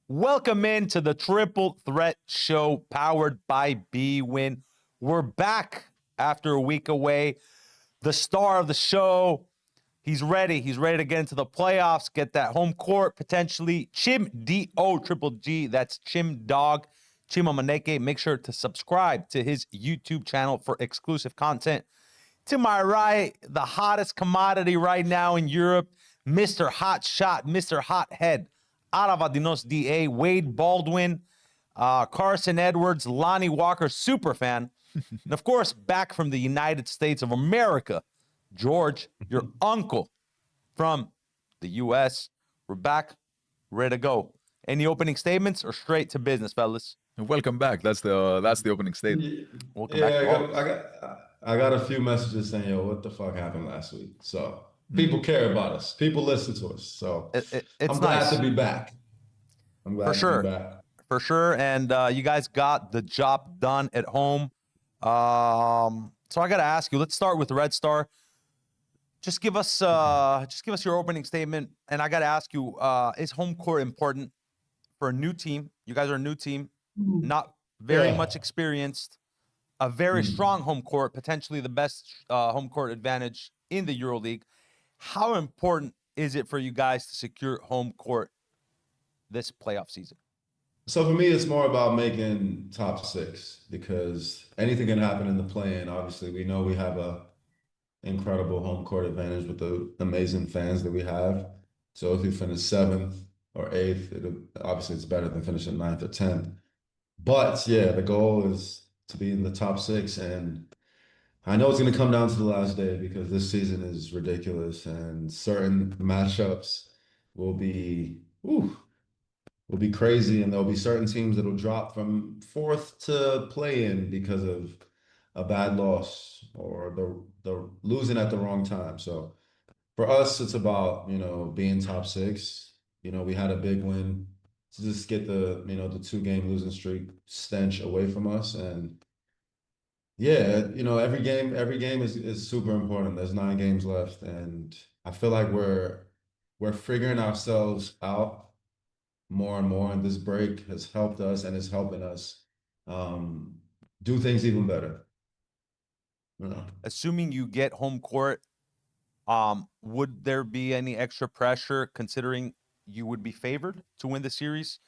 Welcome into the Triple Threat Show powered by Bwin. We're back after a week away. The star of the show, he's ready. He's ready to get into the playoffs, get that home court potentially. Chim D-O Triple G. That's Chim Dog. Chima Moneke. Make sure to subscribe to his YouTube channel for exclusive content. To my right, the hottest commodity right now in Europe, Mr. Hot Shot, Mr. Hot Head, Aravantinos DA, Wade Baldwin, Carson Edwards, Lonnie Walker, super fan. And of course, back from the United States of America, George, your uncle from the U.S. We're back, ready to go. Any opening statements or straight to business, fellas? Welcome back. That's the opening statement. Welcome back. I got a few messages saying, "Yo, what the fuck happened last week?" So people care about us. People listen to us. So I'm glad to be back. I'm glad to be back. For sure. And you guys got the job done at home. So I got to ask you, let's start with Red Star. Just give us your opening statement. And I got to ask you, is home court important for a new team? You guys are a new team, not very much experienced, a very strong home court, potentially the best home court advantage in the EuroLeague. How important is it for you guys to secure home court this playoff season? So for me, it's more about making top six because anything can happen in the play-in. Obviously, we know we have a incredible home court advantage with the amazing fans that we have. So if we finish 7th or 8th, obviously it's better than finishing 9th or 10th. But yeah, the goal is to be in the top 6, and I know it's going to come down to the last day because this season is ridiculous, and certain matchups will be crazy, and there'll be certain teams that'll drop from 4th to play-in because of a bad loss or the losing at the wrong time. So for us, it's about being top 6. We had a big win to just get the 2-game losing streak stench away from us, and yeah, every game is super important. There's 9 games left, and I feel like we're figuring ourselves out more and more, and this break has helped us and is helping us do things even better. Assuming you get home court, would there be any extra pressure considering you would be favored to win the series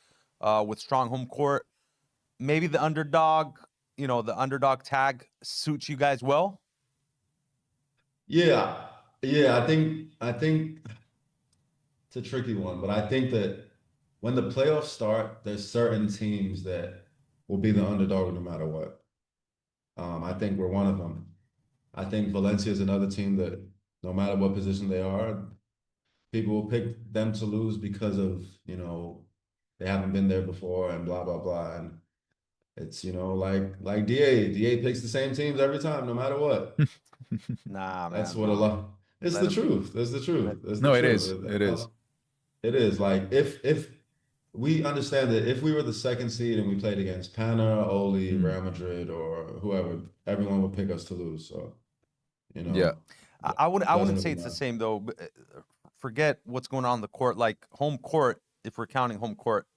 with strong home court? Maybe the underdog, the underdog tag suits you guys well? Yeah. I think it's a tricky one, but I think that when the playoffs start, there's certain teams that will be the underdog no matter what. I think we're one of them. I think Valencia is another team that no matter what position they are, people will pick them to lose because of, they haven't been there before and blah, blah, blah. And it's, like DA picks the same teams every time, no matter what. Nah, man. That's what a lot. It's the truth. That's the truth. It is. It is. It is. Like if we understand that if we were the 2nd seed and we played against Pana, Oli, Real Madrid, or whoever, everyone would pick us to lose. So, Yeah. I wouldn't say it's the same though. Forget what's going on in the court. Like home court, if we're counting home court,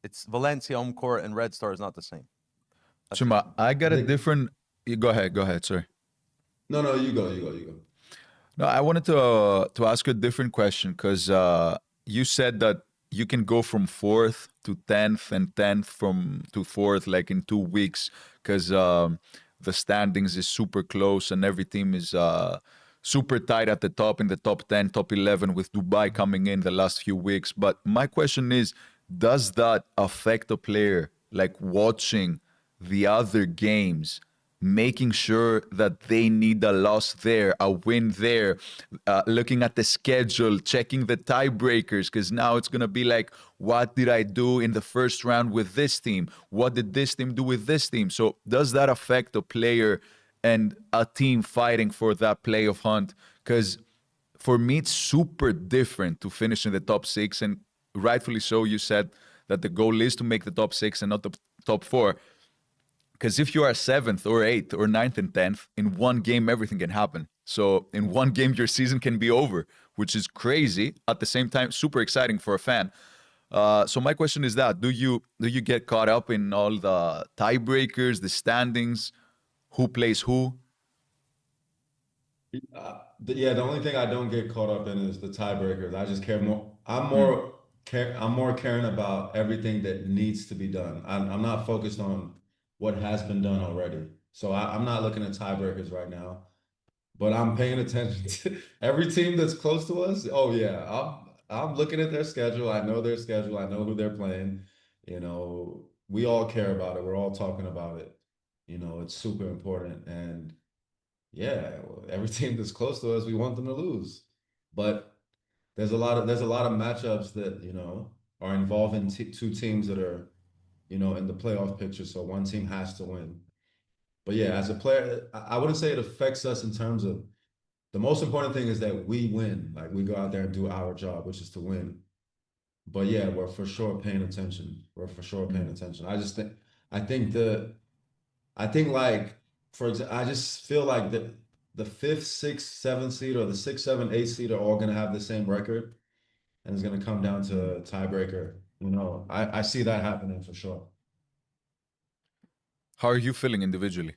it's Valencia home court and Red Star is not the same. Chima, I got a different. Go ahead. Sorry. No, you go. No, I wanted to ask you a different question because you said that you can go from 4th to 10th and 10th to 4th like in 2 weeks because the standings is super close and every team is super tight at the top in the top 10, top 11 with Dubai coming in the last few weeks. But my question is, does that affect a player like watching the other games, making sure that they need a loss there, a win there, looking at the schedule, checking the tiebreakers, because now it's going to be like, what did I do in the first round with this team? What did this team do with this team? So does that affect a player and a team fighting for that playoff hunt? Because for me, it's super different to finish in the top 6, and rightfully so, you said that the goal is to make the top 6 and not the top 4. Because if you are 7th or 8th or 9th and 10th, in one game, everything can happen. So in one game, your season can be over, which is crazy. At the same time, super exciting for a fan. So my question is that do you get caught up in all the tiebreakers, the standings, who plays who? Yeah, the only thing I don't get caught up in is the tiebreakers. I just care more. Mm, I'm more caring about everything that needs to be done. I'm not focused on what has been done already. So I'm not looking at tiebreakers right now. But I'm paying attention to every team that's close to us. Oh yeah, I'm looking at their schedule. I know their schedule. I know who they're playing. You know, we all care about it. We're all talking about it. You know, it's super important. And yeah, every team that's close to us, we want them to lose. But there's a lot of matchups that, you know, are involving t two teams that are, you know, in the playoff picture. So one team has to win. But yeah, as a player, I wouldn't say it affects us in terms of the most important thing is that we win. Like we go out there and do our job, which is to win. But yeah, we're for sure paying attention. We're for sure paying mm, attention. I think I think like for example, I just feel like the fifth, sixth, seventh seed or the sixth, seven, eighth seed are all gonna have the same record, and it's gonna come down mm. to a tiebreaker. You know, I see that happening for sure. How are you feeling individually?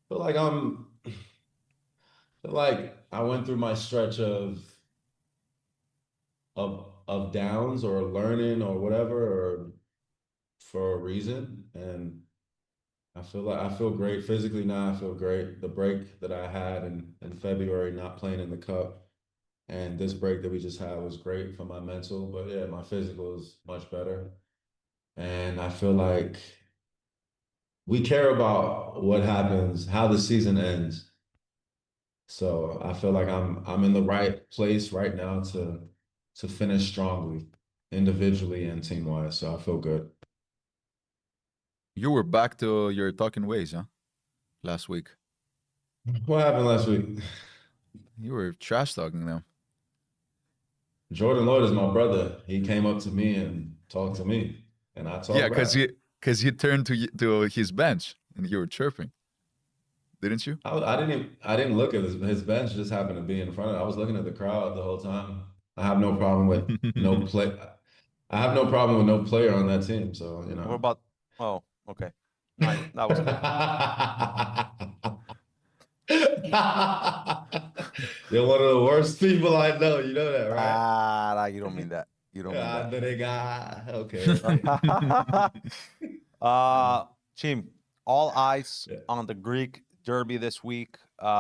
Feel like feel like I went through my stretch of downs or learning or whatever or for a reason. And I feel like I feel great physically now. I feel great. The break that I had in February, not playing in the cup, and this break that we just had was great for my mental. But yeah, my physical is much better. And I feel like we care about what happens, how the season ends. So I feel like I'm in the right place right now to finish strongly, individually and team wise. So I feel good. You were back to your talking ways, huh? Last week. What happened last week? You were trash talking them. Jordan Lloyd is my brother. He came up to me and talked to me, and I Yeah, talk rap. cause he turned to his bench and you were chirping, didn't you? I didn't look at his bench. Just happened to be in front of. I was looking at the crowd the whole time. I have no problem with no play. I have no problem with no player on that team. So you What know. about? Oh, okay. No, that was good. You're one of the worst people I know. You know that, right? Nah, you don't mean that. You don't mean that. Under the guy. Okay, okay. uh, Team, all eyes Yeah. on the Greek Derby this week.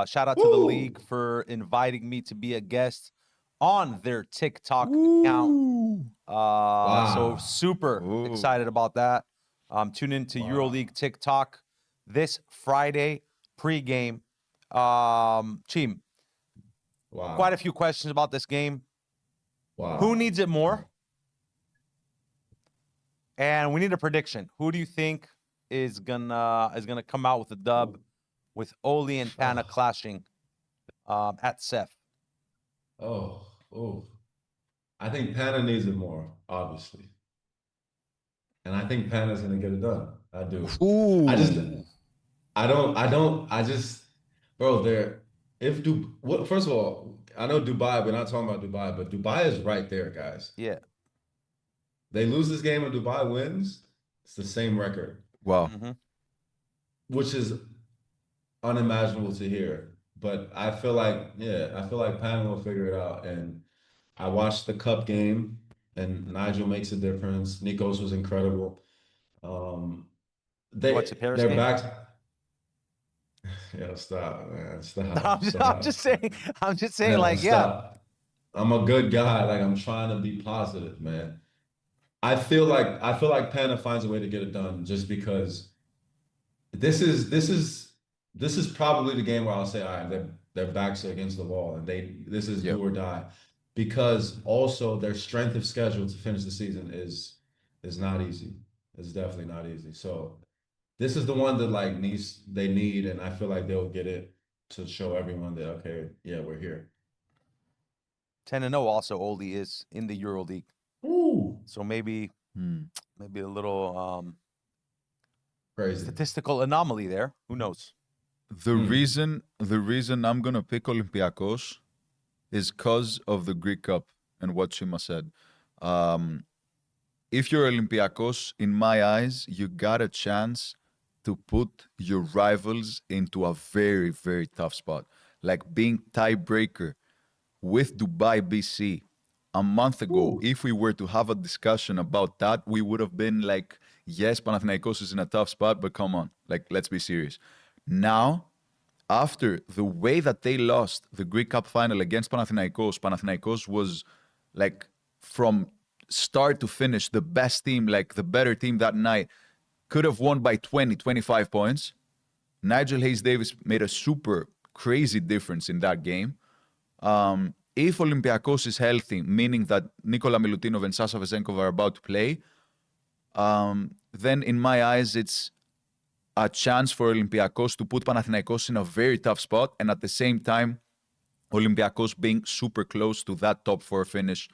Shout out to the Woo! league for inviting me to be a guest on their TikTok account. Ooh. So Wow. super Ooh. excited about that. Tune in to Wow. EuroLeague TikTok this Friday pregame. Team, quite a Wow. few questions about this game. Who Wow. needs it more? And we need a prediction. Who do you think is gonna come out with a dub with Oli and Pana Oh, clashing at Seth? oh, oh. I think Pana needs it more, obviously. And I think Pana's gonna get it done. I do. I just Ooh. I just bro, there if Du what first of all, I know Dubai, we're not talking about Dubai, but Dubai is right there, guys. Yeah. They lose this game and Dubai wins, it's the same record, Wow. Mm-hmm. which is unimaginable to hear. But I feel like, yeah, I feel like Pana will figure it out. And I watched the cup game and Nigel makes a difference. Nikos was incredible. Um, You watch the Paris they're game? back. Yeah, stop, man. I'm Stop, just, I'm stop. just saying. I'm just saying. No, Like, yeah, stop. I'm a good guy. Like I'm trying to be positive, man. I feel like Pana finds a way to get it done just because this is this is this is probably the game where I'll say, all right, their backs are against the wall and this is Yep. do or die. Because also their strength of schedule to finish the season is not easy. It's definitely not easy. So this is the one that like they need, and I feel like they'll get it to show everyone that okay, yeah, we're here. 10-0. Also, Oli is in the EuroLeague, Ooh, so maybe Hmm. a little crazy. statistical anomaly there. Who knows? Hmm. The reason I'm gonna pick Olympiacos is because of the Greek Cup and what Chima said. If you're Olympiacos, in my eyes, you got a chance to put your rivals into a very, very tough spot. Like being tiebreaker with Dubai BC a month ago, if we were to have a discussion about that, we would have been like, yes, Panathinaikos is in a tough spot, but come on, like, let's be serious. Now, after the way that they lost the Greek Cup final against Panathinaikos, Panathinaikos was like from start to finish the best team, like the better team that night, could have won by 20, 25 points. Nigel Hayes-Davis made a super crazy difference in that game. If Olympiacos is healthy, meaning that Nikola Milutinov and Sasha Vesenkov are about to play, then in my eyes, it's a chance for Olympiacos to put Panathinaikos in a very tough spot, and at the same time, Olympiacos being super close to that top 4 finish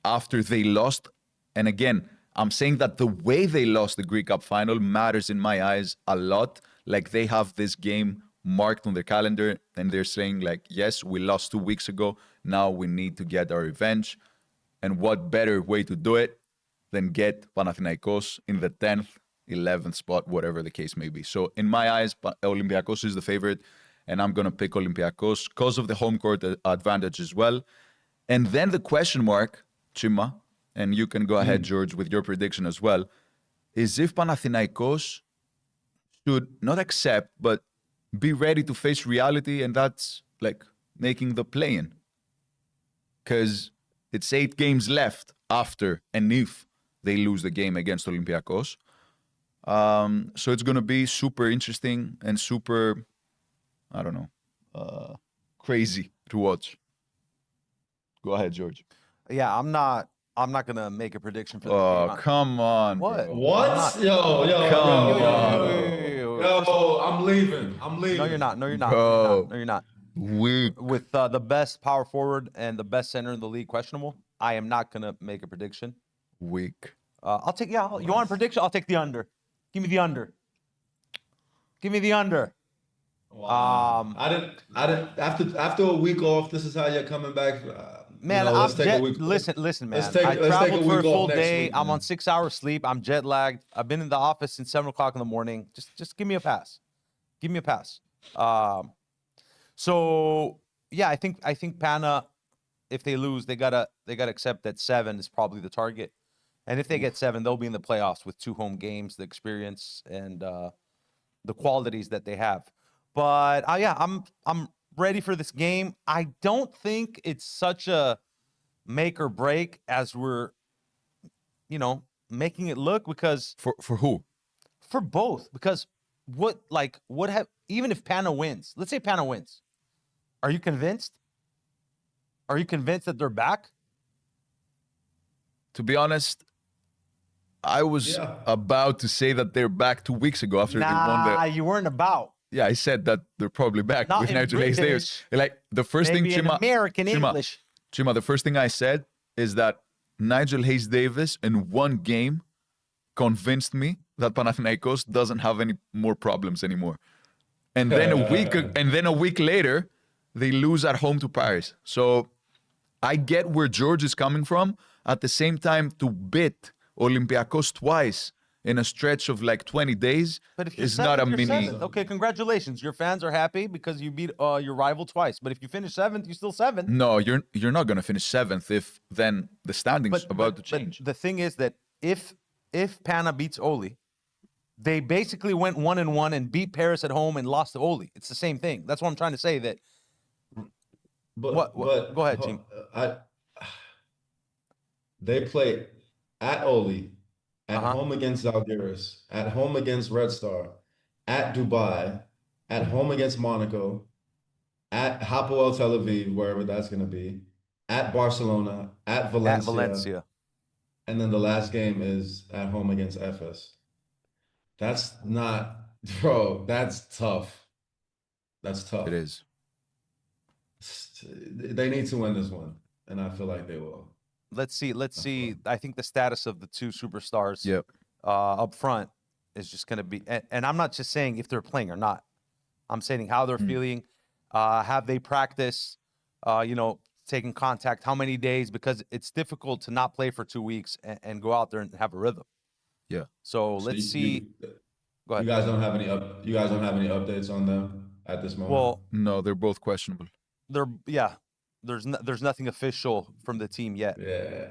after they lost. And again, I'm saying that the way they lost the Greek Cup final matters in my eyes a lot. Like they have this game marked on their calendar and they're saying like, yes, we lost 2 weeks ago. Now we need to get our revenge. And what better way to do it than get Panathinaikos in the 10th, 11th spot, whatever the case may be. So in my eyes, Olympiacos is the favorite, and I'm going to pick Olympiacos because of the home court advantage as well. And then the question mark, Chima, and you can go ahead, George, with your prediction as well, is if Panathinaikos should not accept, but be ready to face reality, and that's like making the play-in. Because it's 8 games left after and if they lose the game against Olympiacos. So it's going to be super interesting and super, I don't know, crazy to watch. Go ahead, George. Yeah, I'm not gonna make a prediction for the Oh, game. come on. What? Bro. What? Yo, I'm leaving. I'm leaving. No, you're not. No, you're not. Bro. No, you're not. Weak. With the best power forward and the best center in the league questionable, I am not gonna make a prediction. Weak. I'll take you want a prediction? I'll take the under. Give me the under. Give me the under. Wow. I didn't. After a week off, this is how you're coming back. Man, let's take a week. Listen, man. Let's take I a traveled for a week full off next day. week, I'm man. on 6 hours sleep. I'm jet lagged. I've been in the office since 7:00 in the morning. Just give me a pass. Give me a pass. So yeah, I think Pana, if they lose, they gotta accept that 7 is probably the target. And if they get 7, they'll be in the playoffs with 2 home games, the experience and the qualities that they have. But yeah, I'm ready for this game. I don't think it's such a make or break as we're, making it look, because For who? for both, because even if Pana wins, let's say Pana wins, are you convinced? Are you convinced that they're back? To be honest, I was about to say that they're back 2 weeks ago after they won the. You weren't about. Yeah, I said that they're probably back Not with in Nigel Hayes-Davis. British, Like the first thing, maybe in Chima, American English. Chima, the first thing I said is that Nigel Hayes-Davis in one game convinced me that Panathinaikos doesn't have any more problems anymore. And then a week later, they lose at home to Paris. So I get where George is coming from. At the same time, to beat Olympiacos twice in a stretch of like 20 days But if you're is not a seventh, you're mini. seventh. Okay, congratulations. Your fans are happy because you beat your rival twice. But if you finish 7th, you're still 7th. No, you're not going to finish 7th if then the standings about to change. But the thing is that if Pana beats Oli, they basically went 1-1 and beat Paris at home and lost to Oli. It's the same thing. That's what I'm trying to say. That. But Go ahead, Jim. They play at Oli, at home against Zalgiris, at home against Red Star, at Dubai, at home against Monaco, at Hapoel Tel Aviv, wherever that's going to be, at Barcelona, at Valencia, and then the last game is at home against Efes. That's not, bro, that's tough. That's tough. It is. They need to win this one, and I feel like they will. Let's see. I think the status of the 2 superstars Yep. Up front is just going to be, and I'm not just saying if they're playing or not. I'm saying how they're feeling. Have they practiced? taking contact, how many days, because it's difficult to not play for 2 weeks and go out there and have a rhythm. Yeah. So So let's see. Go ahead. You guys don't have any you guys don't have any updates on them at this moment? Well, No, they're both questionable. there's nothing official from the team yet. Yeah.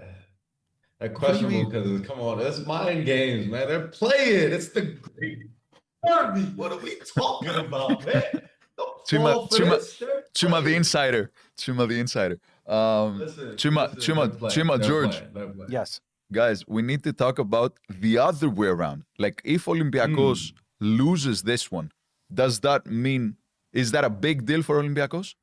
They're do you questionable mean? because come on, it's mind games, man. They're playing. It's the great derby. What are we talking about, man? Don't fall for this. They're Chima the playing. insider. Chima the insider. Listen, Chima, they're George. playing. They're playing. Yes. Guys, we need to talk about the other way around. Like, if Olympiacos loses this one, does that mean, is that a big deal for Olympiacos?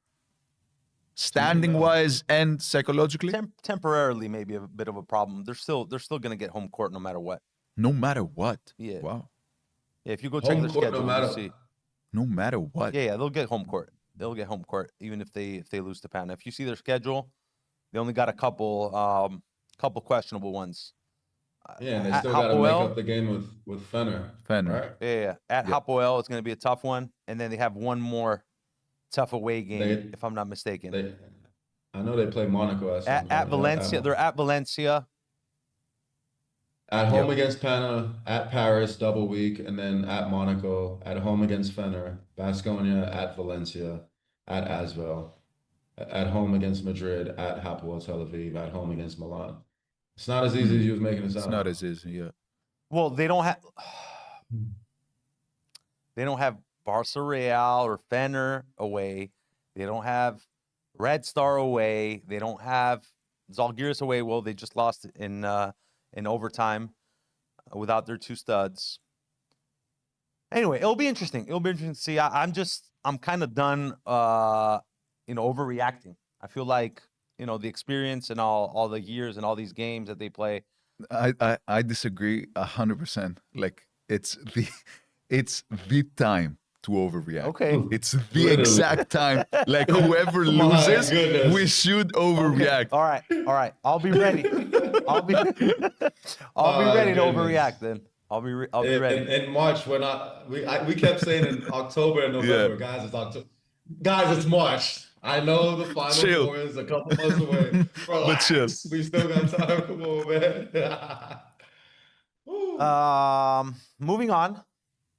Standing wise and psychologically? Temporarily, maybe a bit of a problem. They're still going to get home court no matter what. No matter what. Yeah. Wow. Yeah, if you go check Home their court, schedule, no matter. you'll see. No matter what. Yeah, they'll get home court. They'll get home court even if they lose to Pana. If you see their schedule, they only got a couple questionable ones. Yeah, and they At still got to make Hapoel, up the game with Fener. Fener. Right? Yeah. At Hapoel, it's going to be a tough one, and then they have one more tough away game, if I'm not mistaken. I know they play Monaco at some point. At Valencia, they're at Valencia. At home against Pana, at Paris, double week, and then at Monaco, at home against Fener, Baskonia, at Valencia, at Asvel, at home against Madrid, at Hapoel Tel Aviv, at home against Milan. It's not as easy as you was making it sound. It's not as easy, yeah. Well, they don't have Barca Real or Fener away. They don't have Red Star away. They don't have Zalgiris away. Well, they just lost in overtime without their two studs. Anyway, it'll be interesting. It'll be interesting to see. I'm kind of done, overreacting. I feel like, the experience and all the years and all these games that they play. I disagree 100%. Like, it's the time to overreact. Okay. It's the exact time. Like, whoever loses, we should overreact. Okay. All right. I'll be ready. I'll be ready to overreact then. I'll be ready. In March, we kept saying in October and November, guys, it's October. Guys, it's March. I know the Final Four is a couple months away. But chill. We still got time. Come on, man. Moving on.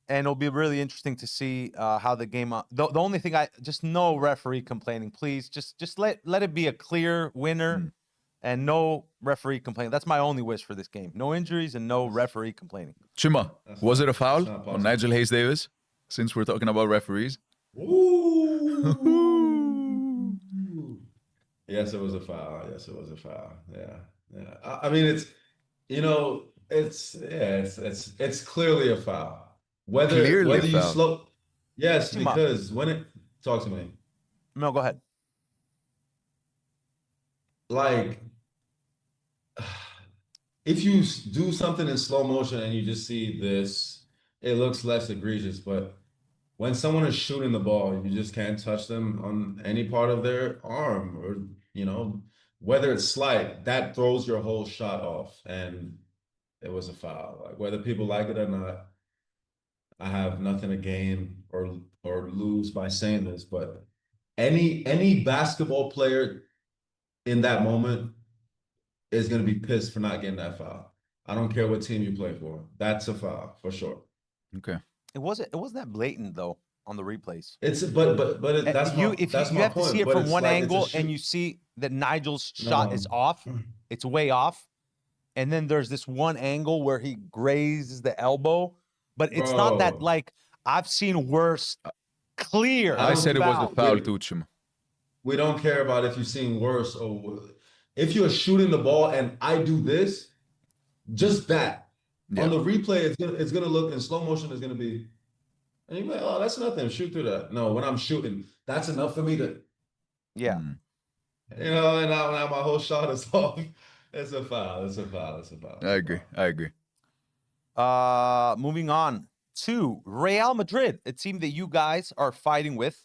And it'll be really interesting to see how the game. The only thing just no referee complaining, please. Just let it be a clear winner, and no referee complaining. That's my only wish for this game. No injuries and no referee complaining. Chima, was it a foul on Nigel Hayes-Davis? Since we're talking about referees. Ooh. Yes, it was a foul. Yeah. I mean, it's clearly a foul. Whether you slow, yes, because talk to me. No, go ahead. Like, if you do something in slow motion and you just see this, it looks less egregious. But when someone is shooting the ball, you just can't touch them on any part of their arm, or whether it's slight, that throws your whole shot off. And it was a foul. Like, whether people like it or not, I have nothing to gain or lose by saying this, but any basketball player in that moment is going to be pissed for not getting that foul. I don't care what team you play for. That's a foul for sure. Okay. It wasn't that blatant though on the replays. That's my you have to see it from one angle and you see that Nigel's shot is off. It's way off. And then there's this one angle where he grazes the elbow. But it's not that, like, I've seen worse, clear. I said it was a foul too, Chima. We don't care about if you've seen worse or if you're shooting the ball and I do this, just that. Yeah. On the replay, it's gonna look in slow motion. It's gonna be, and you're like, oh, that's nothing. Shoot through that. No, when I'm shooting, that's enough for me to. Yeah. And now my whole shot is off. It's a foul. I agree. Moving on to Real Madrid, a team that you guys are fighting with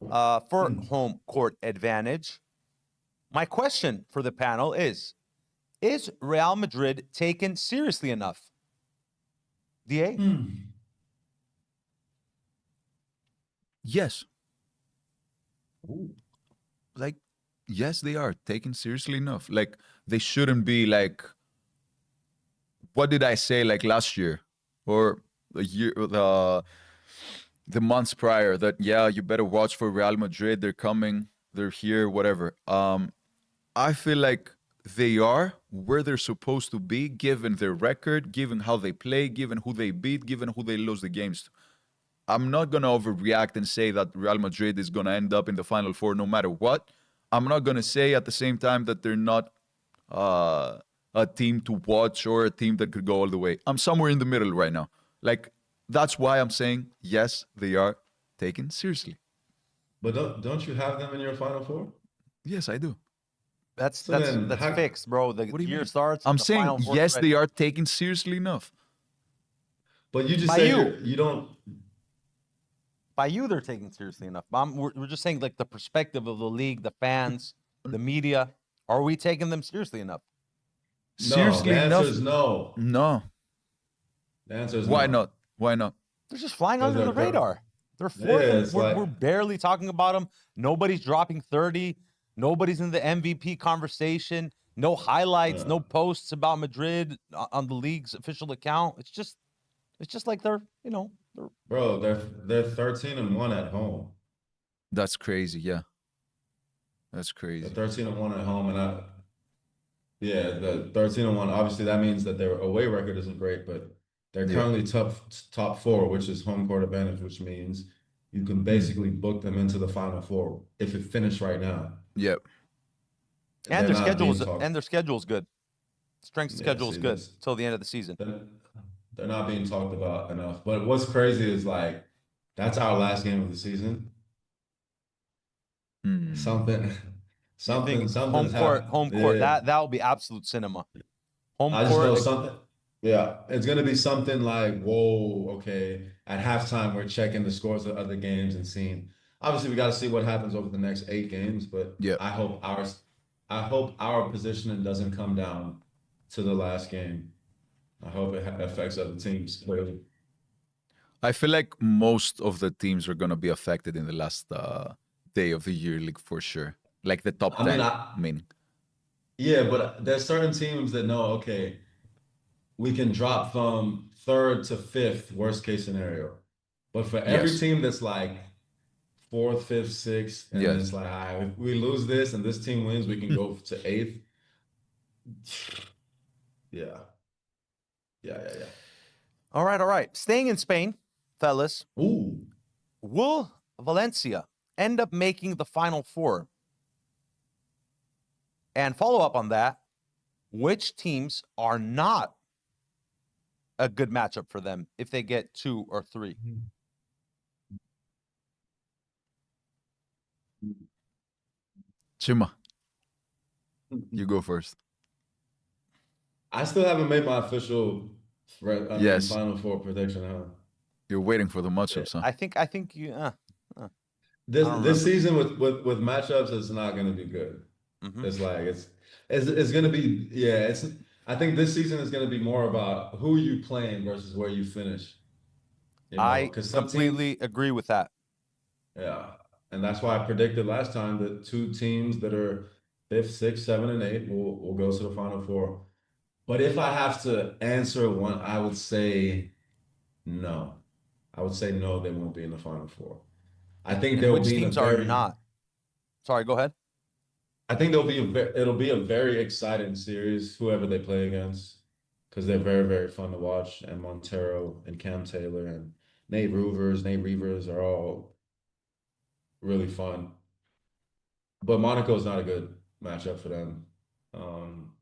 for home court advantage. My question for the panel is Real Madrid taken seriously enough? DA? Yes. Ooh. Like, Yes, they are taken seriously enough. Like, they shouldn't be like, what did I say like last year or the months prior, that yeah, you better watch for Real Madrid. They're coming. They're here. Whatever. I feel like they are where they're supposed to be, given their record, given how they play, given who they beat, given who they lose the games to. I'm not going to overreact and say that Real Madrid is going to end up in the Final Four no matter what. I'm not going to say at the same time that they're not a team to watch or a team that could go all the way. I'm somewhere in the middle right now. Like, that's why I'm saying, yes, they are taken seriously. But don't you have them in your Final Four? Yes, I do. That's So then, fixed, bro. The What do you year mean? starts. I'm the saying, Final Four's yes, ready. they are taken seriously enough. but you just By said you. you don't. By you, they're taken seriously enough. We're just saying, like, the perspective of the league, the fans, the media. Are we taking them seriously enough? No, Seriously the answer enough? is no. No. The answer is Why no. not? Why not? They're just flying Because under the they're radar. They're Yeah, fourth, and it's like we're barely talking about them. Nobody's dropping 30. Nobody's in the MVP conversation. No highlights, no posts about Madrid on the league's official account. It's just like they're bro, they're 13-1 at home. That's crazy. Yeah. That's They're crazy. 13-1 at home, and the 13-1. Obviously, that means that their away record isn't great, but they're Yeah. currently top four, which is home court advantage, which means you can basically book them into the Final Four if it finished right now. Yep. and They're not being their schedule's good. Strength Yeah, schedule is see, good till the end of the season. they're not being talked about enough. But what's crazy is like that's our last game of the season. Something, You think something's happened. home court, Yeah, that'll be absolute cinema. Home I just know court, something. Yeah, it's gonna be something like, whoa, okay. At halftime, we're checking the scores of other games and seeing. Obviously, we got to see what happens over the next 8 games, but Yep. I hope our positioning doesn't come down to the last game. I hope it affects other teams clearly. I feel like most of the teams are going to be affected in the last day of the EuroLeague for sure. Like the top 10, I mean. Yeah, but there's certain teams that know, okay, we can drop from third to fifth, worst case scenario. But for every Yes. team that's like fourth, fifth, sixth, and then Yes. it's like, all right, if we lose this and this team wins, we can go to eighth. Yeah. Yeah. All right. Staying in Spain, fellas. Ooh. Will Valencia end up making the Final Four? And follow up on that, which teams are not a good matchup for them if they get 2 or 3? Chima, you go first. I still haven't made my official Yes. Final Four prediction, huh? You're waiting for the matchups, huh? I think you This season with matchups is not going to be good. It's like it's going to be I think this season is going to be more about who you playing versus where you finish. I completely agree with that. Yeah, and that's why I predicted last time that 2 teams that are 5th, 6th, 7th, and 8th will go to the Final Four. But if I have to answer one, I would say no. I would say no, they won't be in the Final Four. I think And they'll which be in a teams are very. not? Sorry, go ahead. I think it'll be a very exciting series, whoever they play against, because they're very, very fun to watch. And Montero and Cam Taylor and Nate Reavers are all really fun. But Monaco's not a good matchup for them.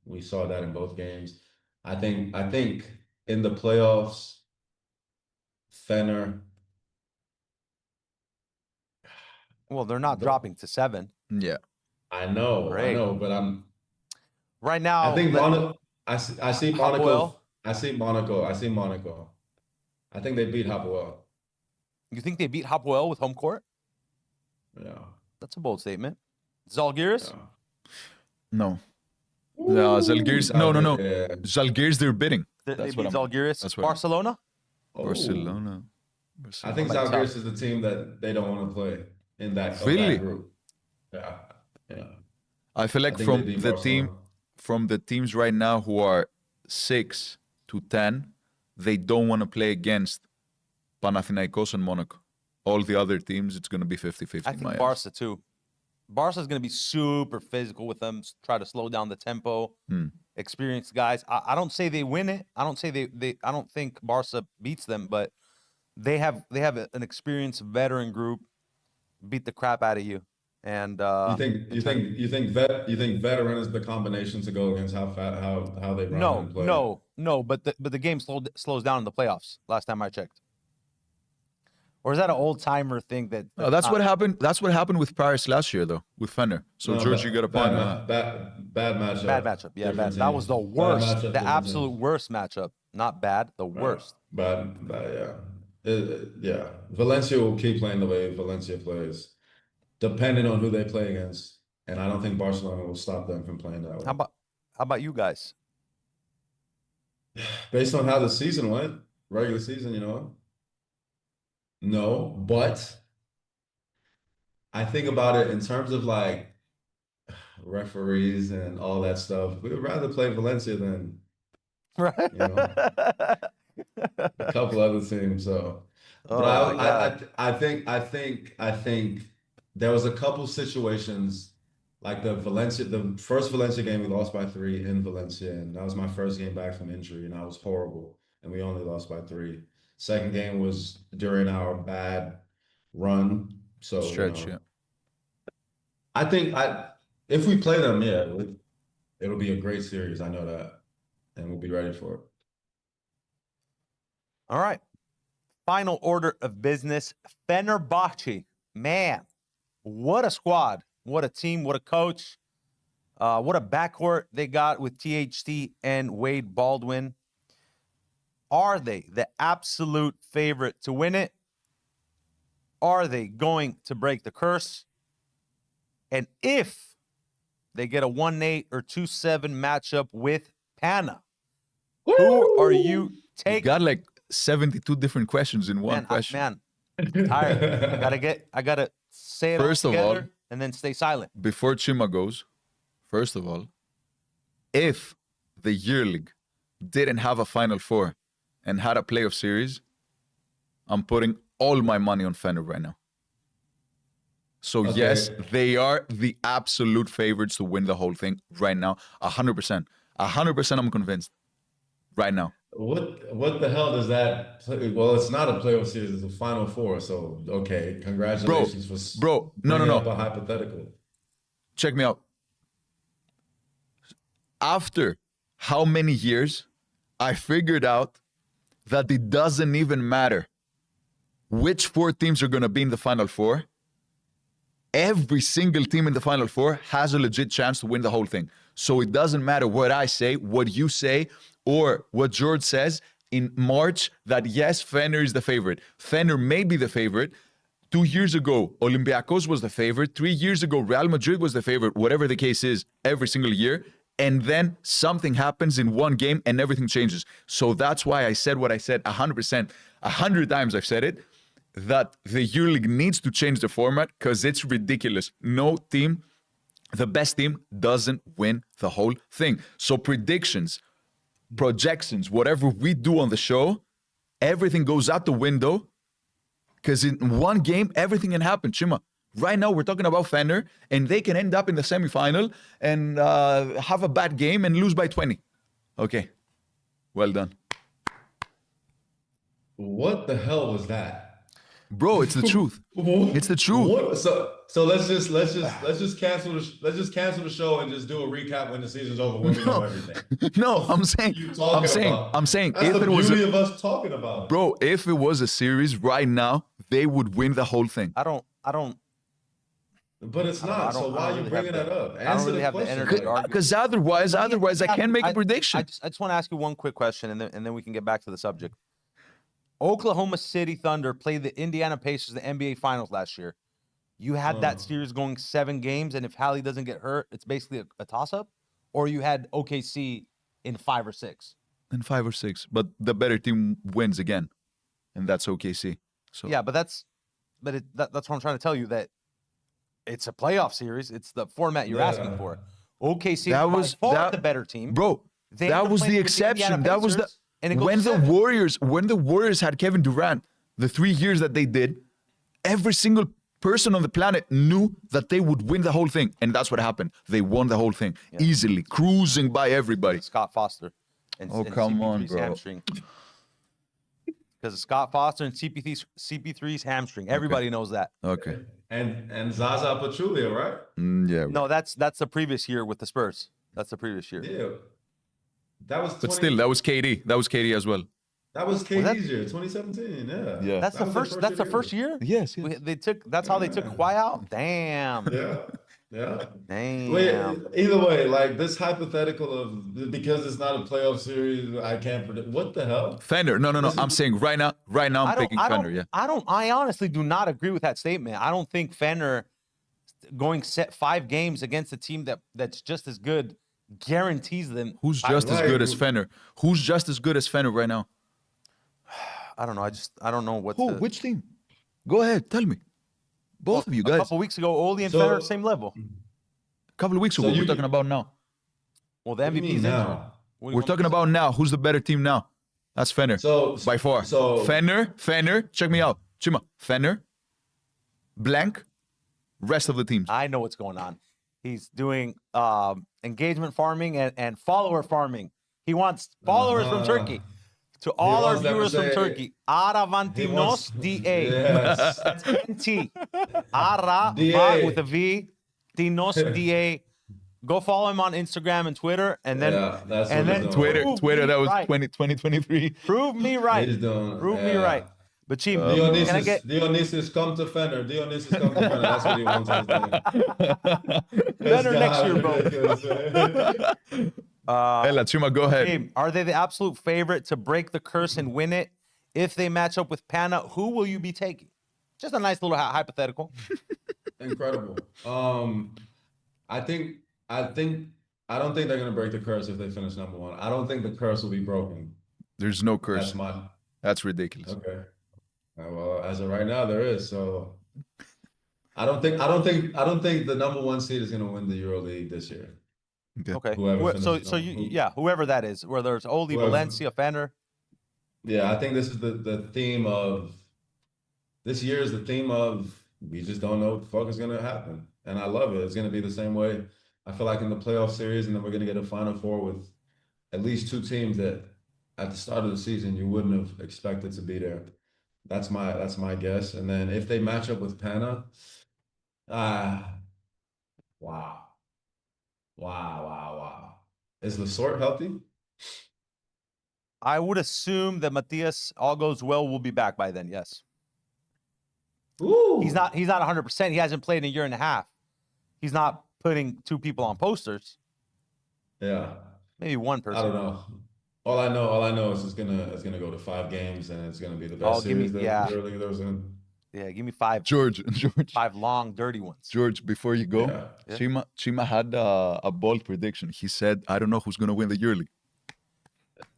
We saw that in both games. I think in the playoffs, Fener. Well, they're not dropping to 7. Yeah. I know, but right now. I think Monaco. I see Monaco. Hapoel? I see Monaco. I think they beat Hapoel. You think they beat Hapoel with home court? Yeah. That's a bold statement. Zalgiris? Yeah. No. Zalgiris. No. Yeah. Zalgiris, they're bidding. They That's beat what Zalgiris. that's what Barcelona? Barcelona. I think Zalgiris is the team that they don't want to play in that Really? group. Yeah. I feel like I think they beat Barcelona. from the teams right now who are 6 to 10, they don't want to play against Panathinaikos and Monaco. All the other teams, it's going to be 50-50 I in think my eyes. Barca too. Barca's going to be super physical with them, try to slow down the tempo. Experienced guys. I don't say they win it. I don't say they. I don't think Barca beats them, but they have an experienced veteran group beat the crap out of you. And You think veteran is the combination to go against how they run and play? no. But the game slows down in the playoffs. Last time I checked. Or is that an old timer thing that? No, that's what happened. That's what happened with Piraeus last year, though, with Fener. So No, George, you got a point. bad matchup. Bad matchup. Yeah, Different bad. That was teams. the Bad worst, matchup, the different absolute teams. worst matchup. Not bad, the worst. Bad, yeah. Yeah. Valencia will keep playing the way Valencia plays, depending on who they play against. And I don't think Barcelona will stop them from playing that way. How about you guys? Based on how the season went, regular season, no. But I think about it in terms of like referees and all that stuff. We would rather play Valencia than Right. a couple other teams. So, but Oh my God. I think there was a couple situations like the first Valencia game we lost by 3 in Valencia, and that was my first game back from injury, and I was horrible, and we only lost by 3. Second game was during our bad run, so Stretch, yeah. I think if we play them, yeah, it'll be a great series. I know that, and we'll be ready for it. All right. Final order of business. Fenerbahce. Man, what a squad. What a team. What a coach. What a backcourt they got with THT and Wade Baldwin. Are they the absolute favorite to win it? Are they going to break the curse? And if they get a 1-8 or 2-7 matchup with Pana, who are you taking? You got like 72 different questions in one question. I'm tired. I gotta say it First all of all, together and then stay silent. Before Chima goes, first of all, if the EuroLeague didn't have a Final Four and had a playoff series, I'm putting all my money on Fener right now. So Okay. yes, they are the absolute favorites to win the whole thing right now. 100%. 100% I'm convinced right now. What the hell does that well, it's not a playoff series, it's a Final Four, so okay, congratulations for bringing up a hypothetical. Check me out. After how many years, I figured out that it doesn't even matter which 4 teams are going to be in the Final Four. Every single team in the Final Four has a legit chance to win the whole thing. So it doesn't matter what I say, what you say, or what George says in March that yes, Fener is the favorite. Fener may be the favorite. 2 years ago, Olympiacos was the favorite. 3 years ago, Real Madrid was the favorite, whatever the case is, every single year. And then something happens in one game and everything changes. So that's why I said what I said 100%. 100 times I've said it, that the EuroLeague needs to change the format because it's ridiculous. No team, the best team, doesn't win the whole thing. So predictions, projections, whatever we do on the show, everything goes out the window because in one game, everything can happen. Chima, right now we're talking about Fener, and they can end up in the semifinal and have a bad game and lose by 20. Okay, well done. What the hell was that? Bro, it's the truth. It's the truth. So let's just cancel the show and just do a recap when the season's over when we know everything. No, I'm saying That's if the it was beauty of us talking about it. Bro, if it was a series right now, they would win the whole thing. I don't. But it's not. So why are you bringing that up? I don't really have the energy to argue. Because otherwise, I can't make a prediction. I just want to ask you one quick question, and then we can get back to the subject. Oklahoma City Thunder played the Indiana Pacers in the NBA Finals last year. You had that series going 7 games, and if Hallie doesn't get hurt, it's basically a toss-up? Or you had OKC in 5 or 6? In 5 or 6, but the better team wins again, and that's OKC. So yeah, but that's what I'm trying to tell you, that It's a playoff series. It's the format you're asking for. OKC That by was far the better team. bro. They end That up was playing the with the Indiana exception. That was the Pacers, and it goes when to the 7. Warriors had Kevin Durant, the 3 years that they did, every single person on the planet knew that they would win the whole thing, and that's what happened. They won the whole thing easily, cruising by everybody. Scott Foster. And Come on, CP3's bro. hamstring. Because Scott Foster and CP3's hamstring. Everybody knows that. Okay. And Zaza Pachulia, right? Yeah. No, that's the previous year with the Spurs. That's the previous year. Yeah. That was But still, that was KD. That was KD as well. That was KD's year, 2017. Yeah. Yeah. That's the first. That's the first year. Yes. They took. That's how they took Kawhi out. Damn. Yeah. Yeah. Damn. Wait, either way, like this hypothetical of because it's not a playoff series, I can't predict. What the hell? Fender. No. I'm saying right now I'm picking Fender. Yeah. I honestly do not agree with that statement. I don't think Fender going 5 games against a team that's just as good guarantees them. Who's just as good as Fender? Who's just as good as Fender right now? I don't know. I don't know what. Which team? Go ahead. Tell me. Both of you guys. A couple weeks ago, Oli and Fender same level. A couple of weeks ago. We're talking about now. Well, the MVP is now. We're talking about now. Who's the better team now? That's Fender. So by far. So Fender. Check me out. Chima. Fender. Blank. Rest of the teams. I know what's going on. He's doing engagement farming and follower farming. He wants followers from Turkey. To all our viewers from Turkey, Aravantinos DA. Yes. That's NT. Ara with a V, Dinos DA. Go follow him on Instagram and Twitter, and then Twitter. That was 2023. Prove me right. Prove me right. But Chima, Dionysus, come to Fenner. Dionysus, come to Fenner. That's what he wants us to do. Fenner next year, bro. Chima, go ahead. Are they the absolute favorite to break the curse and win it? If they match up with Pana, who will you be taking? Just a nice little hypothetical. Incredible. I don't think they're gonna break the curse if they finish number 1. I don't think the curse will be broken. There's no curse. That's ridiculous. Okay. Well, as of right now, there is. So I don't think the number 1 seed is gonna win the EuroLeague this year. Okay. Whoever that is, whether it's Oli, Valencia, Fender. Yeah, I think this is the theme of this year is the theme of we just don't know what the fuck is gonna happen. And I love it. It's gonna be the same way. I feel like in the playoff series, and then we're gonna get a Final Four with at least 2 teams that at the start of the season you wouldn't have expected to be there. That's my guess. And then if they match up with Pana, wow. Is Lesort healthy? I would assume that Matthias, all goes well, will be back by then. Yes. Ooh. He's not 100%. He hasn't played in a year and a half. He's not putting 2 people on posters. Yeah. Maybe 1 person. I don't know. All I know is it's gonna go to 5 games, and it's gonna be the best series that there was in. Yeah, give me 5. George. 5 long, dirty ones. George, before you go, Chima had a bold prediction. He said, "I don't know who's gonna win the EuroLeague."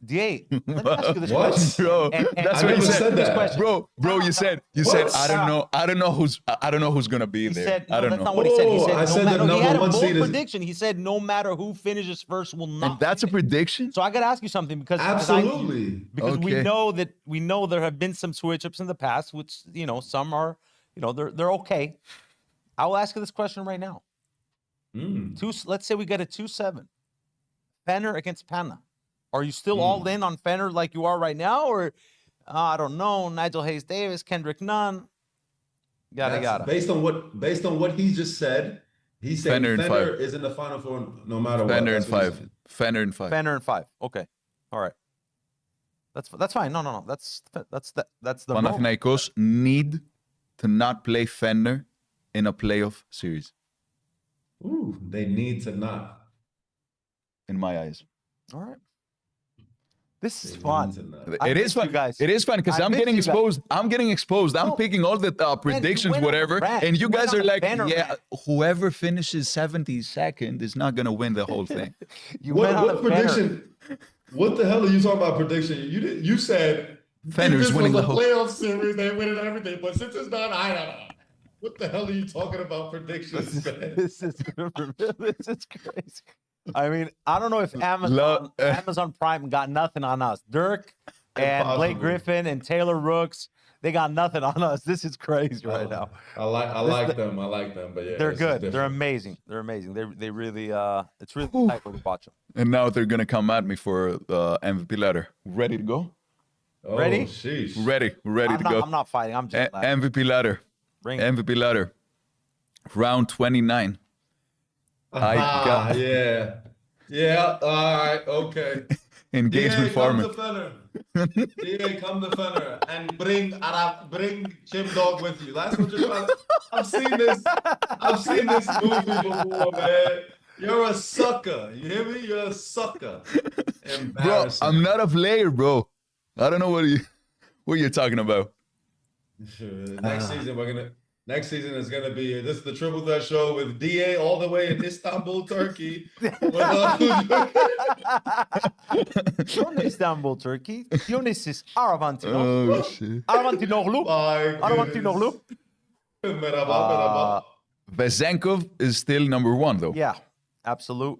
DA, let me ask you this question. Bro, that's what you said. That. Bro, you said I don't know who's gonna be there. Said, I don't know. That's not what he said. He said, I said the number he had a 1 bold seed is prediction. He said no matter who finishes first will not. And that's a prediction? So I got to ask you something because absolutely because we know there have been some switch ups in the past, which some are they're okay. I will ask you this question right now. Let's say we get a 2-7, Fenner against Pana. Are you still all in on Fenner like you are right now, or I don't know, Nigel Hayes-Davis, Kendrick Nunn, yada. Based on what he just said, he said Fenner is in the Final Four no matter what. Fenner in 5. Fenner in 5. Fenner in 5. Okay, all right. That's fine. No. That's the Panathinaikos need to not play Fenner in a playoff series. Ooh, they need to not. In my eyes. All right. This is fun. It is fun, guys. It is fun because I'm getting exposed. I'm getting exposed. I'm picking all the predictions, whatever, and you guys are like, whoever finishes 72nd is not gonna win the whole thing. What prediction? What the hell are you talking about prediction? You said Fenner's winning the whole playoff series. They winning everything, but since it's not, I don't know. What the hell are you talking about predictions, man? This is crazy. I mean, I don't know if Amazon Prime got nothing on us. Dirk and Blake Impossible. Griffin and Taylor Rooks, they got nothing on us. This is crazy right now. I like them, but yeah, They're this is good. They're different. amazing. They're amazing. They really it's really Oof. tight when you watch them. And now they're gonna come at me for MVP ladder. Ready to go? Oh, Ready? sheesh. Ready to go. I'm not fighting. I'm just laughing. MVP ladder. Bring it. MVP ladder. Round 29. Yeah. All right. Okay. Engagement farmer. DA, come to Fener and bring Chim Dog with you. That's what you're trying to. I've seen this movie before, man. You're a sucker. You hear me? You're a sucker. Bro, Embarrassing. I'm not a player, bro. I don't know what you're talking about. Sure. Next season is gonna be this is the Triple Threat Show with DA all the way in Istanbul, Turkey. From Istanbul, Turkey. Dionysis Aravantinos. Oh shit. Aravantinoglu. My Aravantinoglu. Merhaba. Vezenkov is still number 1 though. Yeah, absolute.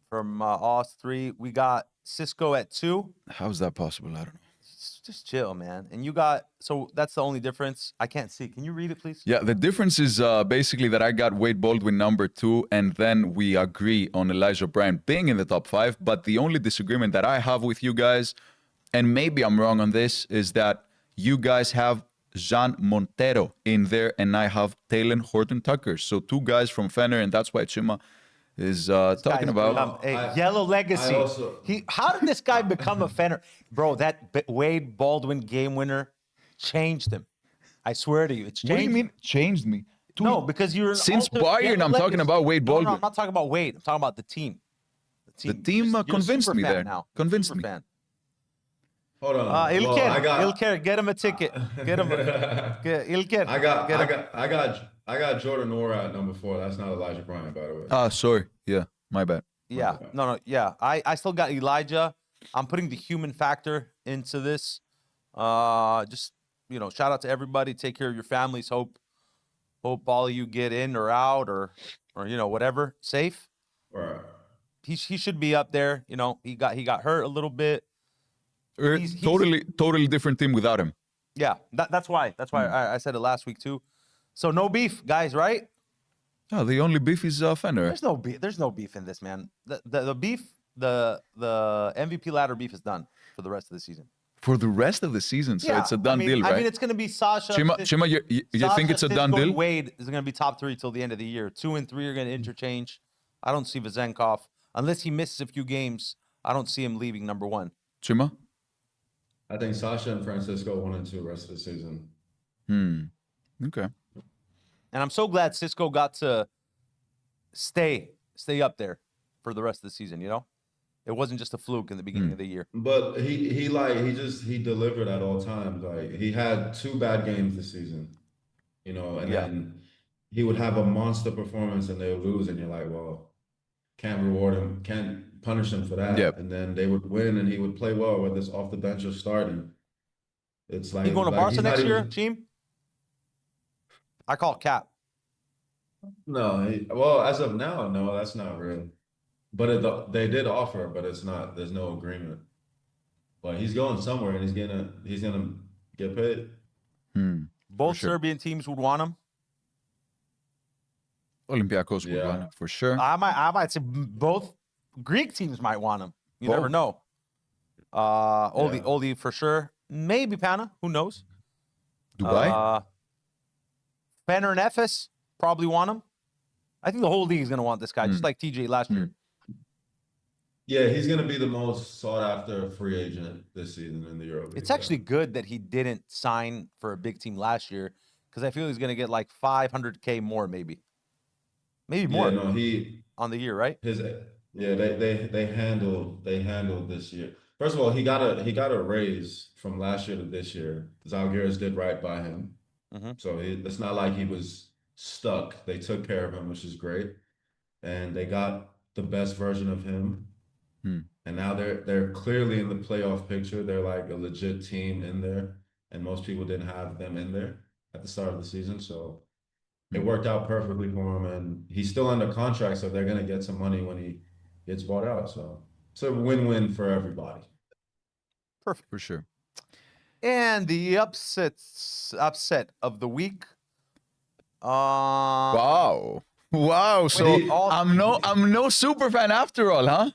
From us 3, we got Cisco at 2. How's that possible? I don't know. Just chill, man. And you got, so that's the only difference. I can't see. Can you read it, please? Yeah, the difference is basically that I got Wade Baldwin number 2, and then we agree on Elijah Bryant being in the top 5. But the only disagreement that I have with you guys, and maybe I'm wrong on this, is that you guys have Jean Montero in there, and I have Talon Horton-Tucker. So 2 guys from Fener, and that's why Chima is talking about. Yellow legacy. also- How did this guy become a Fener? Bro, that Wade Baldwin game winner changed him. I swear to you, it's changed. What do you mean changed me? No, because you're Since Bayern, I'm talking about Wade No, Baldwin. I'm not talking about Wade. I'm talking about the team. The team You're a convinced super me fan there. Now. Convinced Super me. Fan. Hold on. Ilker, get him a ticket. Get him. Ilker. I got Jordan Nora at number 4. That's not Elijah Bryant, by the way. Ah, sorry. Yeah, my bad. Yeah, no, yeah. I still got Elijah. I'm putting the human factor into this. Just shout out to everybody. Take care of your families. Hope all of you get in or out or whatever safe. Right. He should be up there. He got hurt a little bit. He's Totally different team without him. Yeah, that's why I said it last week too. So no beef, guys, right? Oh, the only beef is Fener. There's no beef in this, man. The beef, the MVP ladder beef is done for the rest of the season. For the rest of the season, so it's a done deal, right? I mean, it's going to be Sasha. Chima, you think it's a done Cisco, deal? and Wade is going to be top 3 till the end of the year. 2 and 3 are going to interchange. I don't see Vezenkov unless he misses a few games. I don't see him leaving number 1. Chima? I think Sasha and Francisco 1 and 2 rest of the season. Okay. And I'm so glad Cisco got to stay up there for the rest of the season. It wasn't just a fluke in the beginning of the year. But he delivered at all times. Like he had 2 bad games this season, and then he would have a monster performance and they would lose, and you're like, well, can't reward him, can't punish him for that. Yep. And then they would win and he would play well, whether it's off the bench or starting. It's like He going to Barca next year, even... Chim? I call it cap. No, well, as of now, no, that's not real. But they did offer, but it's not. There's no agreement. But he's going somewhere, and he's gonna get paid. Both sure. Serbian teams would want him. Olympiacos would want it for sure. I might say both Greek teams might want him. You never know. Oli for sure. Maybe Pana. Who knows? Dubai. Fener and Efes probably want him. I think the whole league is going to want this guy, just like TJ last year. Yeah, he's going to be the most sought after free agent this season in the EuroLeague. It's actually good that he didn't sign for a big team last year because I feel he's going to get like $500K more, maybe more. Yeah, no, he on the year, right? They handled this year. First of all, he got a raise from last year to this year. Zalgiris did right by him, so it's not like he was stuck. They took care of him, which is great, and they got the best version of him. And now they're clearly in the playoff picture. They're like a legit team in there, and most people didn't have them in there at the start of the season. So it worked out perfectly for him, and he's still under contract, so they're gonna get some money when he gets bought out. So it's a win-win for everybody. Perfect. For sure. And the upset of the week. Wow. So Wait, I'm no super fan after all, huh?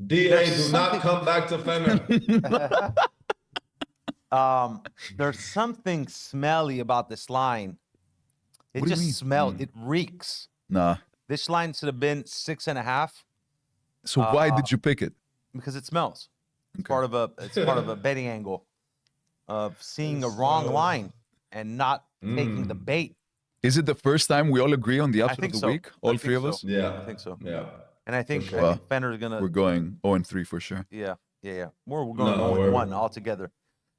DA, There's do not something- come back to Fener. There's something smelly about this line. It What do you just mean? smells. It reeks. Nah. This line should have been 6.5 So why did you pick it? because it smells. It's Okay. part of a betting angle of seeing a wrong smells. line and not taking the bait. Is it the first time we all agree on the upset think of the so. week? I All think three of so. us? Yeah, I think so. Yeah. And I think, sure. I think Fener's gonna. We're going 0-3 for sure. Yeah. We're going No, 0-1 all together.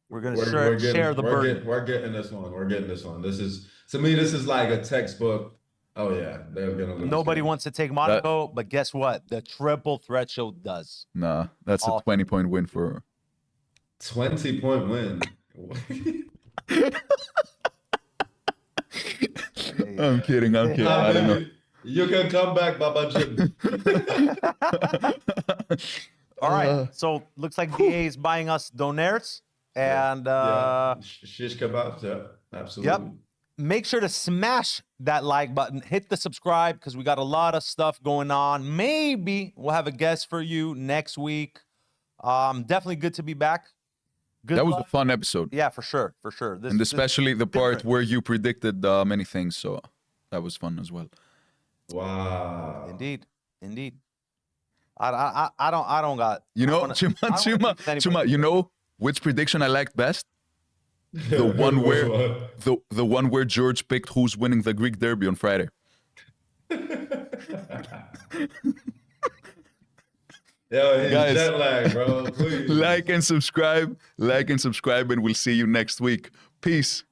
We're gonna We're getting, share the burden. We're getting this one. We're getting this one. This is, to me, this is like a textbook. Oh yeah, they're gonna lose. Nobody game. wants to take Monaco, but guess what? The triple threat show does. Nah, that's a Awesome. 20-point win for 20-point win. I'm kidding. I don't know. You can come back, Baba Jim. All right. So looks like DA is buying us donaires. And Shish kebabs, yeah, absolutely. make sure to smash that like button, hit the subscribe because we got a lot of stuff going on. Maybe we'll have a guest for you next week. Definitely good to be back. Good That was luck. a fun episode. Yeah, for sure. And especially the part different. where you predicted many things. So that was fun as well. Wow. Indeed. I don't got. You know, Chima, you know which prediction I liked best? The one where the one where George picked who's winning the Greek derby on Friday. Yo, he's Guys, jet lag, bro. Please. like and subscribe, and we'll see you next week. Peace.